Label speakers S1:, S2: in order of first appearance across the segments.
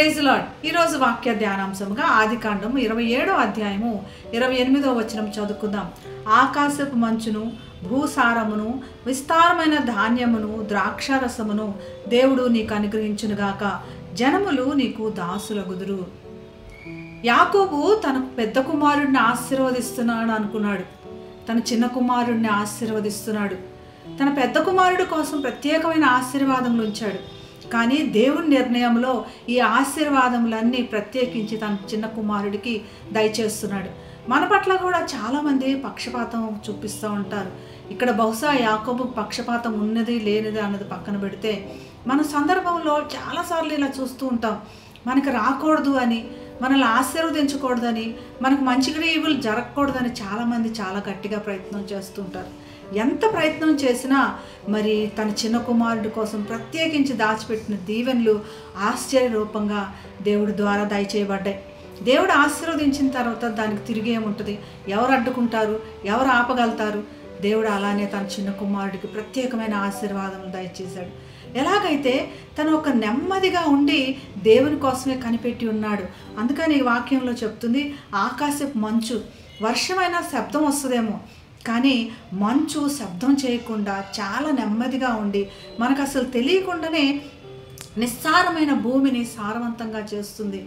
S1: Praise lord. ఈరోజు వాక్య ధ్యానాంశముగా ఆదికాండము 27వ అధ్యాయము 28వ వచనం చదువుకుందాం. ఆకాశపు మంచును, భూసారమును, విస్తారమైన ధాన్యమును, ద్రాక్షారసమును దేవుడు నీకు అనుగ్రహించునుగాక. జనములు నీకు దాసులగుదురు. యాకోబు తన పెద్ద కుమారుడిని ఆశీర్వదిస్తున్నాడు అనుకున్నాడు. తన చిన్న కుమారుడిని ఆశీర్వదిస్తున్నాడు. తన పెద్ద కుమారుడి కోసం ప్రత్యేకమైన ఆశీర్వాదములు ఉంచాడు. కానీ దేవుని నిర్ణయంలో ఈ ఆశీర్వాదములన్నీ ప్రత్యేకించి తన చిన్న కుమారుడికి దయచేస్తున్నాడు. మన పట్ల కూడా చాలామంది పక్షపాతం చూపిస్తూ ఉంటారు. ఇక్కడ బహుశా యాకోబు పక్షపాతం ఉన్నది లేనిది అన్నది పక్కన పెడితే మన సందర్భంలో చాలాసార్లు ఇలా చూస్తూ ఉంటాం. మనకు రాకూడదు అని, మనల్ని ఆశీర్వదించకూడదని, మనకు మంచి క్రియలు జరగకూడదని చాలామంది చాలా గట్టిగా ప్రయత్నం చేస్తూ ఉంటారు. ఎంత ప్రయత్నం చేసినా మరి తన చిన్న కుమారుడి కోసం ప్రత్యేకించి దాచిపెట్టిన దీవెనలు ఆశ్చర్యరూపంగా దేవుడి ద్వారా దయచేయబడ్డాయి. దేవుడు ఆశీర్వదించిన తర్వాత దానికి తిరిగి ఏముంటుంది? ఎవరు అడ్డుకుంటారు? ఎవరు ఆపగలుగుతారు? దేవుడు అలానే తన చిన్న కుమారుడికి ప్రత్యేకమైన ఆశీర్వాదములు దయచేశాడు. ఎలాగైతే తను ఒక నెమ్మదిగా ఉండి దేవుని కోసమే కనిపెట్టి ఉన్నాడు. అందుకని ఈ వాక్యంలో చెప్తుంది, ఆకాశపు మంచు, వర్షమైన శబ్దం వస్తుందేమో కానీ మంచు శబ్దం చేయకుండా చాలా నెమ్మదిగా ఉండి మనకు అసలు తెలియకుండానే నిస్సారమైన భూమిని సారవంతంగా చేస్తుంది.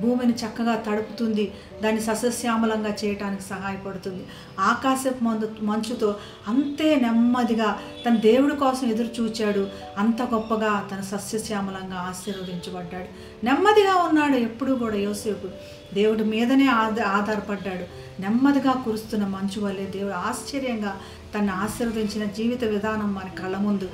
S1: భూమిని చక్కగా తడుపుతుంది. దాన్ని సస్యశ్యామలంగా చేయడానికి సహాయపడుతుంది. ఆకాశపు మంచుతో అంతే నెమ్మదిగా తన దేవుడి కోసం ఎదురు చూచాడు. అంత గొప్పగా తన సస్యశ్యామలంగా ఆశీర్వదించబడ్డాడు. నెమ్మదిగా ఉన్నాడు. ఎప్పుడూ కూడా యోసేపు దేవుడి మీదనే ఆధారపడ్డాడు. నెమ్మదిగా కురుస్తున్న మంచు వల్లే దేవుడు ఆశ్చర్యంగా తను ఆశీర్వదించిన జీవిత విధానం మన కళ్ళ ముందు.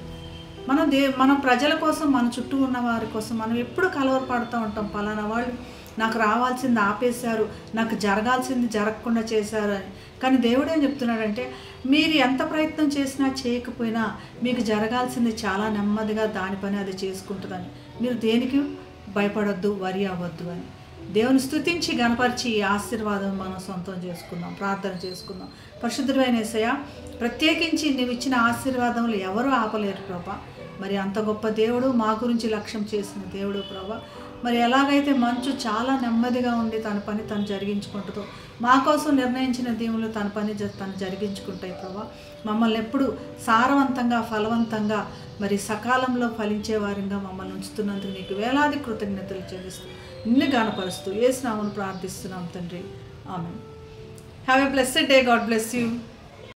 S1: మన ప్రజల కోసం, మన చుట్టూ ఉన్న వారి కోసం మనం ఎప్పుడు కలవరపడుతూ ఉంటాం. పలానా వాళ్ళు నాకు రావాల్సింది ఆపేశారు, నాకు జరగాల్సింది జరగకుండా చేశారు అని. కానీ దేవుడు ఏం చెప్తున్నాడంటే, మీరు ఎంత ప్రయత్నం చేసినా చేయకపోయినా మీకు జరగాల్సింది చాలా నెమ్మదిగా దాని పని అది చేసుకుంటుందని. మీరు దేనికి భయపడొద్దు, వరి అవ్వద్దు అని. దేవుని స్తుతించి గణపరిచి ఈ ఆశీర్వాదం మనం సొంతం చేసుకుందాం. ప్రార్థన చేసుకుందాం. పరిశుద్ధుడైన యేసయ్య, ప్రత్యేకించి నువ్వు ఇచ్చిన ఆశీర్వాదములు ఎవరు ఆపలేరు ప్రభా. మరి అంత గొప్ప దేవుడు, మా గురించి లక్ష్యం చేసిన దేవుడు ప్రభా. మరి ఎలాగైతే మంచు చాలా నెమ్మదిగా ఉండి తన పని తను జరిగించుకుంటుందో, మా కోసం నిర్ణయించిన దేవుళ్ళు తన పని తను జరిగించుకుంటాయి ప్రభా. మమ్మల్ని ఎప్పుడు సారవంతంగా, ఫలవంతంగా, మరి సకాలంలో ఫలించే వారిగా మమ్మల్ని ఉంచుతున్నందుకు నీకు వేలాది కృతజ్ఞతలు చెల్లిస్తూ నిన్ను గానపరుస్తూ యేసు నామమున ప్రార్థిస్తున్నాం తండ్రి. Amen. Have a blessed day. God bless you.